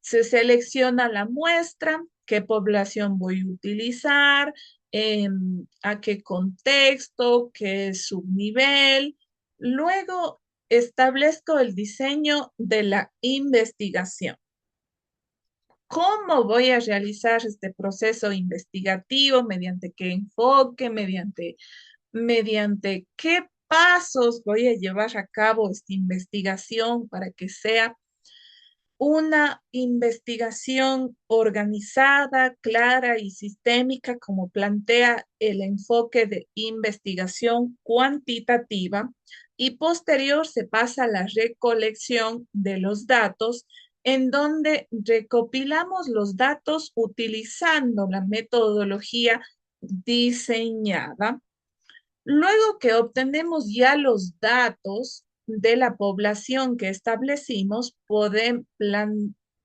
Se selecciona la muestra, qué población voy a utilizar, a qué contexto, qué subnivel. Luego establezco el diseño de la investigación. ¿Cómo voy a realizar este proceso investigativo? ¿Mediante qué enfoque? ¿Mediante qué pasos voy a llevar a cabo esta investigación para que sea una investigación organizada, clara y sistémica, como plantea el enfoque de investigación cuantitativa, y posterior se pasa a la recolección de los datos, en donde recopilamos los datos utilizando la metodología diseñada. Luego que obtenemos ya los datos de la población que establecimos,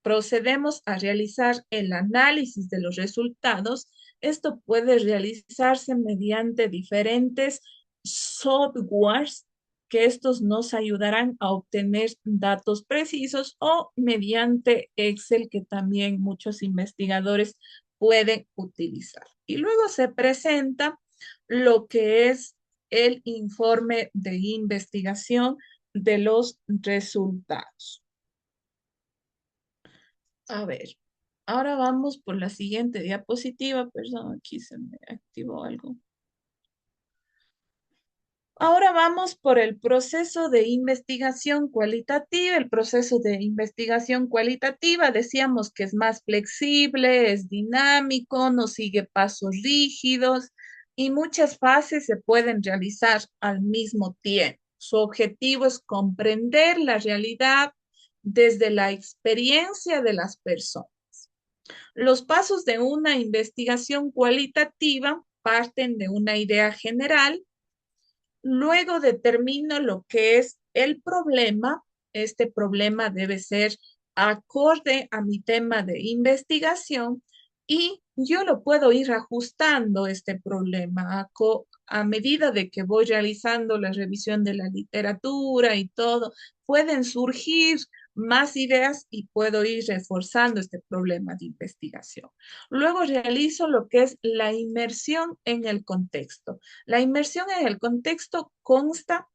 procedemos a realizar el análisis de los resultados, Esto puede realizarse mediante diferentes softwares que estos nos ayudarán a obtener datos precisos o mediante Excel que también muchos investigadores pueden utilizar. Y luego se presenta lo que es el informe de investigación de los resultados. A ver, ahora vamos por la siguiente diapositiva. Perdón, aquí se me activó algo. Ahora vamos por el proceso de investigación cualitativa. El proceso de investigación cualitativa decíamos que es más flexible, es dinámico, no sigue pasos rígidos y muchas fases se pueden realizar al mismo tiempo. Su objetivo es comprender la realidad desde la experiencia de las personas. Los pasos de una investigación cualitativa parten de una idea general. Luego determino lo que es el problema. Este problema debe ser acorde a mi tema de investigación y yo lo puedo ir ajustando este problema a medida de que voy realizando la revisión de la literatura y todo. Pueden surgir más ideas y puedo ir reforzando este problema de investigación. Luego realizo lo que es la inmersión en el contexto. La inmersión en el contexto consta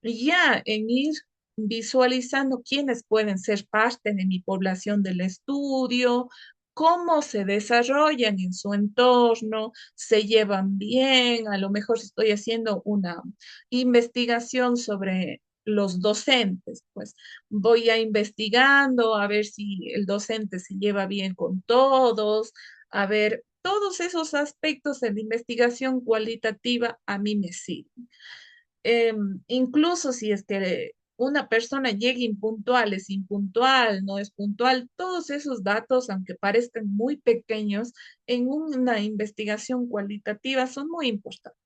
ya en ir visualizando quiénes pueden ser parte de mi población del estudio, cómo se desarrollan en su entorno, se llevan bien, a lo mejor estoy haciendo una investigación sobre los docentes, pues voy a investigando a ver si el docente se lleva bien con todos, a ver, todos esos aspectos de la investigación cualitativa a mí me sirven. Incluso si es que una persona llega impuntual, es impuntual, no es puntual, todos esos datos, aunque parezcan muy pequeños, en una investigación cualitativa son muy importantes.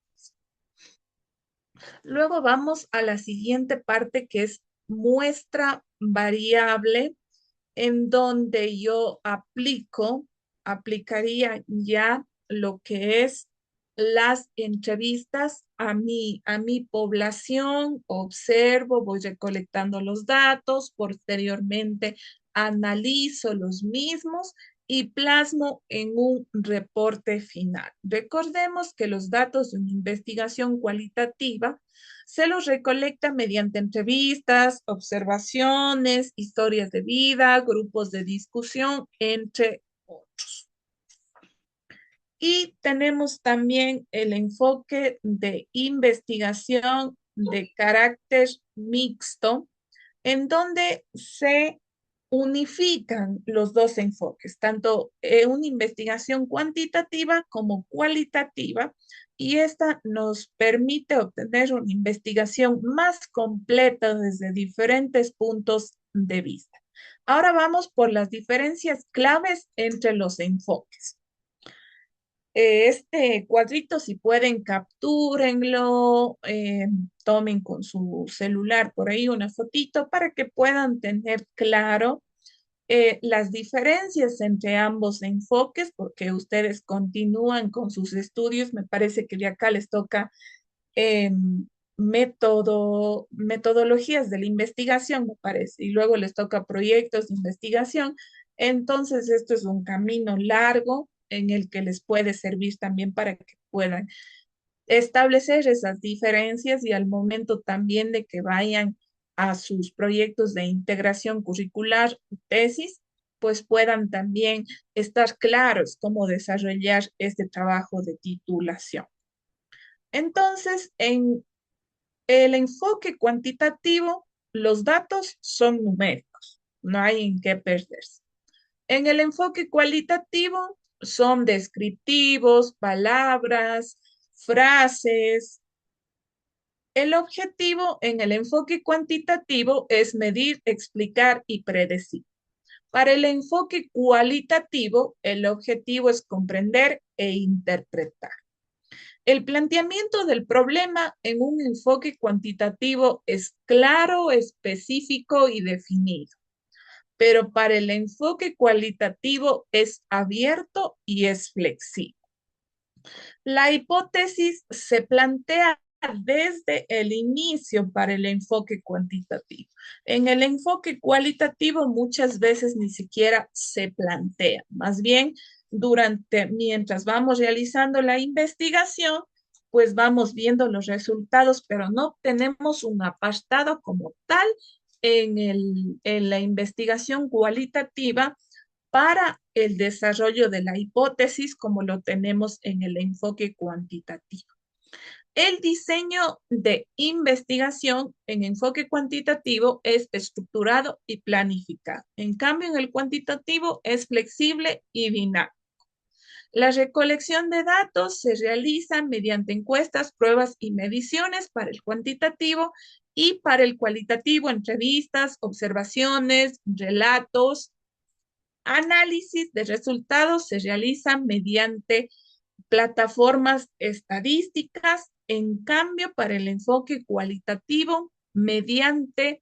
Luego vamos a la siguiente parte que es muestra variable, en donde yo aplicaría ya lo que es las entrevistas a mi población, observo, voy recolectando los datos, posteriormente analizo los mismos y plasmo en un reporte final. Recordemos que los datos de una investigación cualitativa se los recolecta mediante entrevistas, observaciones, historias de vida, grupos de discusión, entre otros. Y tenemos también el enfoque de investigación de carácter mixto, en donde se unifican los dos enfoques, tanto una investigación cuantitativa como cualitativa, y esta nos permite obtener una investigación más completa desde diferentes puntos de vista. Ahora vamos por las diferencias claves entre los enfoques. Este cuadrito, si pueden, captúrenlo, tomen con su celular por ahí una fotito para que puedan tener claro las diferencias entre ambos enfoques, porque ustedes continúan con sus estudios. Me parece que de acá les toca metodologías de la investigación, me parece, y luego les toca proyectos de investigación. Entonces, esto es un camino largo en el que les puede servir también para que puedan establecer esas diferencias y al momento también de que vayan a sus proyectos de integración curricular, tesis, pues puedan también estar claros cómo desarrollar este trabajo de titulación. Entonces, en el enfoque cuantitativo, los datos son numéricos, no hay en qué perderse. En el enfoque cualitativo, son descriptivos, palabras, frases. El objetivo en el enfoque cuantitativo es medir, explicar y predecir. Para el enfoque cualitativo, el objetivo es comprender e interpretar. El planteamiento del problema en un enfoque cuantitativo es claro, específico y definido, pero para el enfoque cualitativo es abierto y es flexible. La hipótesis se plantea desde el inicio para el enfoque cuantitativo. En el enfoque cualitativo muchas veces ni siquiera se plantea, más bien mientras vamos realizando la investigación, pues vamos viendo los resultados, pero no tenemos un apartado como tal en la investigación cualitativa para el desarrollo de la hipótesis como lo tenemos en el enfoque cuantitativo. El diseño de investigación en enfoque cuantitativo es estructurado y planificado. En cambio, en el cuantitativo es flexible y dinámico. La recolección de datos se realiza mediante encuestas, pruebas y mediciones para el cuantitativo y para el cualitativo, entrevistas, observaciones, relatos. Análisis de resultados se realiza mediante plataformas estadísticas, en cambio, para el enfoque cualitativo, mediante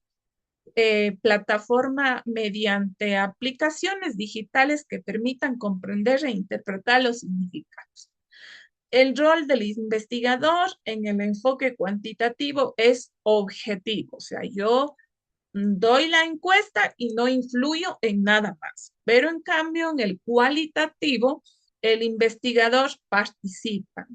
mediante aplicaciones digitales que permitan comprender e interpretar los significados. El rol del investigador en el enfoque cuantitativo es objetivo, o sea, yo doy la encuesta y no influyo en nada más. Pero en cambio, en el cualitativo, el investigador participa,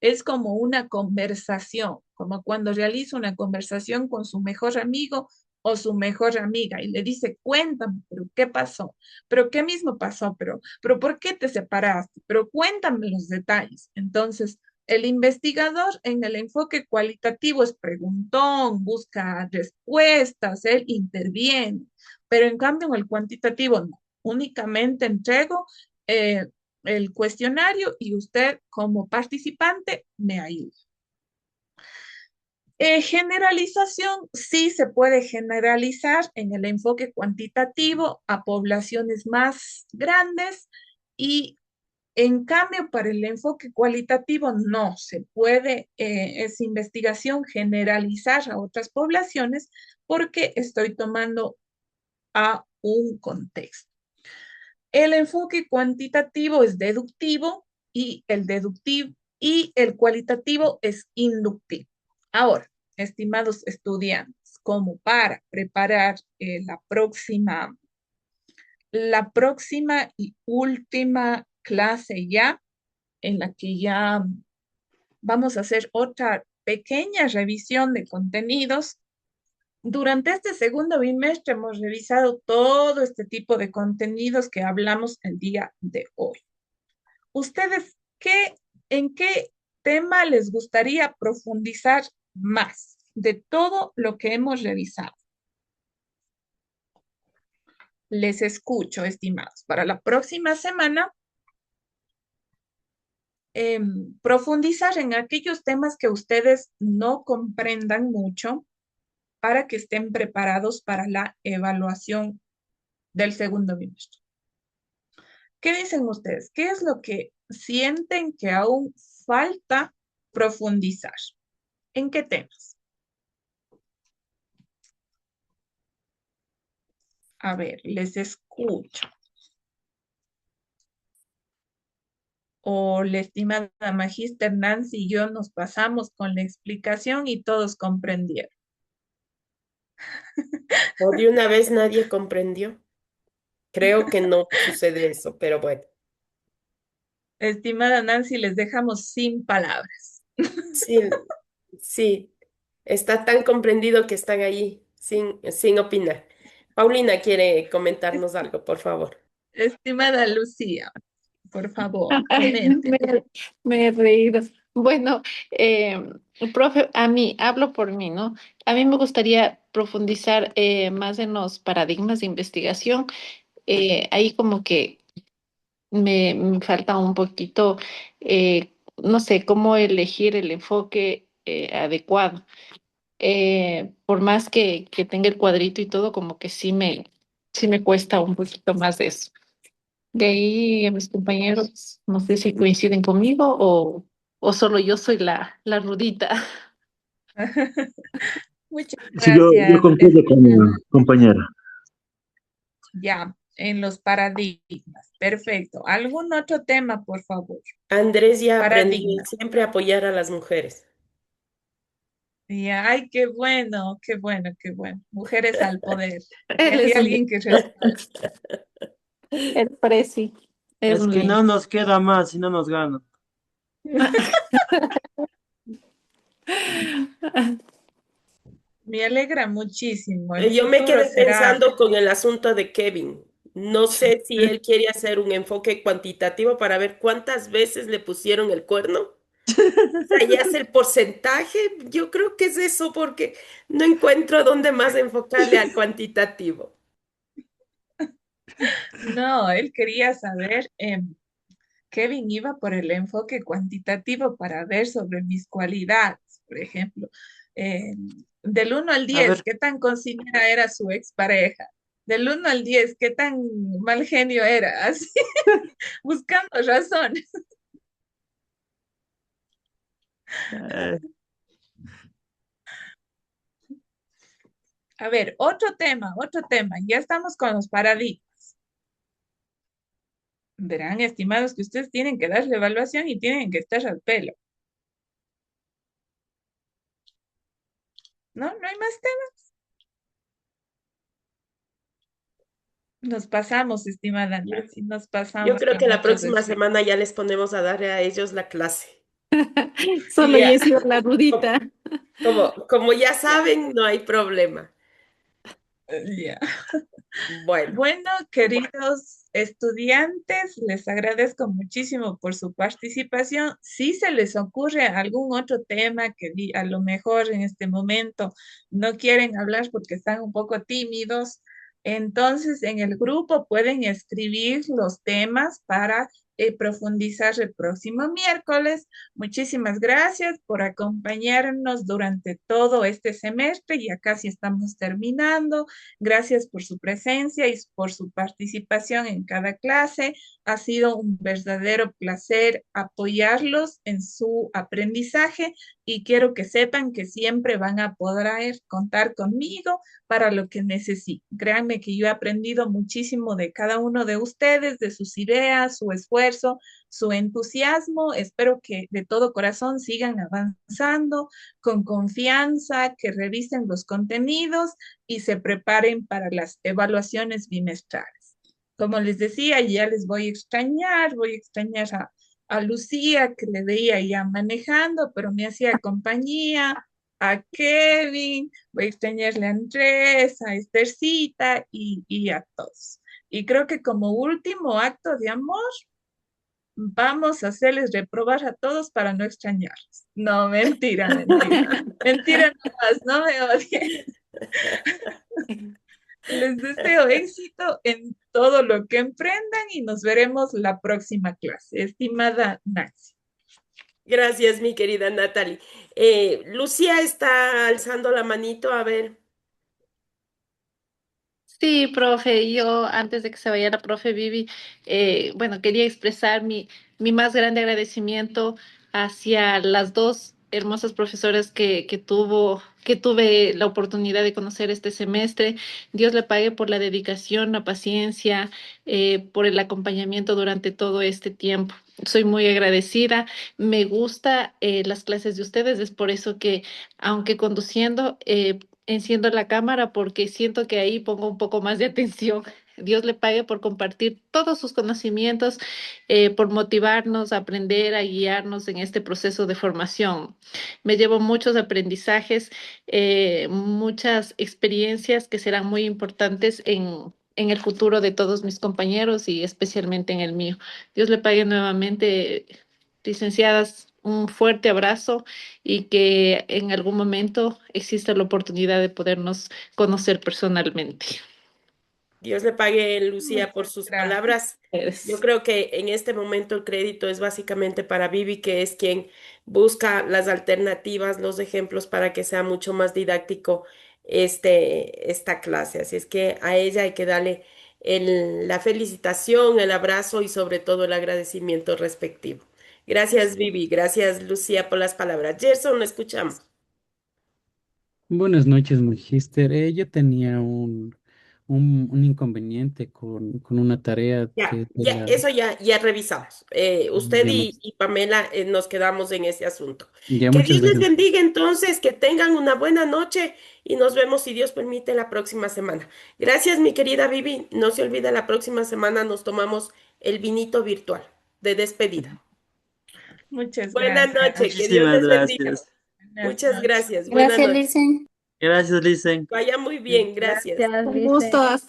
es como una conversación, como cuando realiza una conversación con su mejor amigo o su mejor amiga y le dice, cuéntame, pero ¿qué pasó? ¿Pero qué mismo pasó? ¿Pero por qué te separaste? Pero cuéntame los detalles. Entonces, el investigador en el enfoque cualitativo es preguntón, busca respuestas, él interviene, pero en cambio en el cuantitativo no. Únicamente entrego el cuestionario y usted como participante me ayuda. Generalización, sí se puede generalizar en el enfoque cuantitativo a poblaciones más grandes y en cambio, para el enfoque cualitativo no se puede esa investigación generalizar a otras poblaciones porque estoy tomando a un contexto. El enfoque cuantitativo es deductivo y el cualitativo es inductivo. Ahora, estimados estudiantes, como para preparar la próxima y última clase ya, en la que ya vamos a hacer otra pequeña revisión de contenidos. Durante este segundo bimestre hemos revisado todo este tipo de contenidos que hablamos el día de hoy. ¿Ustedes en qué tema les gustaría profundizar más de todo lo que hemos revisado? Les escucho, estimados. Para la próxima semana, profundizar en aquellos temas que ustedes no comprendan mucho para que estén preparados para la evaluación del segundo bimestre. ¿Qué dicen ustedes? ¿Qué es lo que sienten que aún falta profundizar? ¿En qué temas? A ver, les escucho. O la estimada Magíster Nancy y yo nos pasamos con la explicación y todos comprendieron. ¿O de una vez nadie comprendió? Creo que no sucede eso, pero bueno. Estimada Nancy, les dejamos sin palabras. Sí, sí, está tan comprendido que están ahí sin opinar. Paulina quiere comentarnos algo, por favor. Estimada Lucía, por favor, Ay, comente. me he reído. Bueno, profe, hablo por mí, ¿no? A mí me gustaría profundizar más en los paradigmas de investigación. Ahí como que me falta un poquito, no sé, cómo elegir el enfoque adecuado. Por más que tenga el cuadrito y todo, como que sí me cuesta un poquito más de eso. De ahí mis compañeros, no sé si coinciden conmigo o solo yo soy la rudita. Muchas Sí, yo gracias. concuerdo con la compañera. Ya. en los paradigmas. Perfecto. ¿Algún otro tema, por favor? Andrés ya aprendió Paradigmas. siempre a apoyar a las mujeres. Ya, ay, qué bueno, qué bueno, qué bueno. Mujeres al poder. Y Él hay es un... alguien que respalda. El presi es Es un que no lindo. nos queda más y no nos ganan. Me alegra muchísimo. El Yo me futuro quedé será. pensando con el asunto de Kevin. No sé si él quiere hacer un enfoque cuantitativo para ver cuántas veces le pusieron el cuerno. O sea, ya es el porcentaje. Yo creo que es eso porque no encuentro dónde más enfocarle al cuantitativo. No, él quería saber. Kevin iba por el enfoque cuantitativo para ver sobre mis cualidades, por ejemplo. Eh, del 1 al 10, A ver, ¿qué tan considerada era su expareja? Del 1 al 10, ¿qué tan mal genio era? Así, buscando razones. eh, A ver, otro tema, otro tema. Ya estamos con los paradigmas. Verán, estimados, que ustedes tienen que dar la evaluación y tienen que estar al pelo. ¿No? ¿No hay más temas? Nos pasamos, estimada Yo, Nancy, nos yo pasamos creo que con la otro próxima deseo. semana ya les ponemos a darle a ellos la clase. Solo Y yo ya, he sido la como, rudita. como ya saben, no hay problema. Ya. Bueno. Bueno, queridos estudiantes, les agradezco muchísimo por su participación. Si se les ocurre algún otro tema que a lo mejor en este momento no quieren hablar porque están un poco tímidos, entonces en el grupo pueden escribir los temas para profundizar el próximo miércoles. Muchísimas gracias por acompañarnos durante todo este semestre. Ya casi estamos terminando. Gracias por su presencia y por su participación en cada clase. Ha sido un verdadero placer apoyarlos en su aprendizaje y quiero que sepan que siempre van a poder contar conmigo para lo que necesiten. Créanme que yo he aprendido muchísimo de cada uno de ustedes, de sus ideas, su esfuerzo, su entusiasmo. Espero que de todo corazón sigan avanzando con confianza, que revisen los contenidos y se preparen para las evaluaciones bimestrales. Como les decía, ya les voy a extrañar a Lucía, que le veía ya manejando, pero me hacía compañía, a Kevin, voy a extrañarle a Andrés, a Esthercita y a todos. Y creo que como último acto de amor, vamos a hacerles reprobar a todos para no extrañarlos. No, mentira, mentira. Mentira nomás, no me odien. Les deseo éxito en todo lo que emprendan y nos veremos la próxima clase. Estimada Nancy. Gracias, mi querida Natalie. Lucía está alzando la manito, a ver. Sí, profe, yo antes de que se vaya la profe Vivi, bueno, quería expresar mi más grande agradecimiento hacia las dos hermosas profesoras que tuve la oportunidad de conocer este semestre. Dios le pague por la dedicación, la paciencia, por el acompañamiento durante todo este tiempo. Soy muy agradecida. Me gusta las clases de ustedes, es por eso que, aunque conduciendo, enciendo la cámara porque siento que ahí pongo un poco más de atención. Dios le pague por compartir todos sus conocimientos, por motivarnos a aprender, a guiarnos en este proceso de formación. Me llevo muchos aprendizajes, muchas experiencias que serán muy importantes en el futuro de todos mis compañeros y especialmente en el mío. Dios le pague nuevamente, licenciadas, un fuerte abrazo y que en algún momento exista la oportunidad de podernos conocer personalmente. Dios le pague, Lucía, por sus Gracias. palabras. Yo creo que en este momento el crédito es básicamente para Vivi, que es quien busca las alternativas, los ejemplos para que sea mucho más didáctico esta clase. Así es que a ella hay que darle la felicitación, el abrazo y sobre todo el agradecimiento respectivo. Gracias, Vivi. Gracias, Lucía, por las palabras. Gerson, lo escuchamos. Buenas noches, Magister. Yo tenía un inconveniente con una tarea que Ya, es de ya, la... eso ya revisamos. Usted Ya, y Pamela nos quedamos en ese asunto. ya, Que muchas Dios les gracias. bendiga entonces, que tengan una buena noche y nos vemos, si Dios permite, la próxima semana. Gracias, mi querida Vivi. No se olvide, la próxima semana nos tomamos el vinito virtual de despedida. Muchas Buenas gracias. noches, que Dios Muchísimas les bendiga. gracias. Buenas Muchas noches. gracias. Buenas Gracias, noches. Lisen. Gracias, Licen. Vaya muy bien, gracias. Gracias, Un gusto, Lice. hasta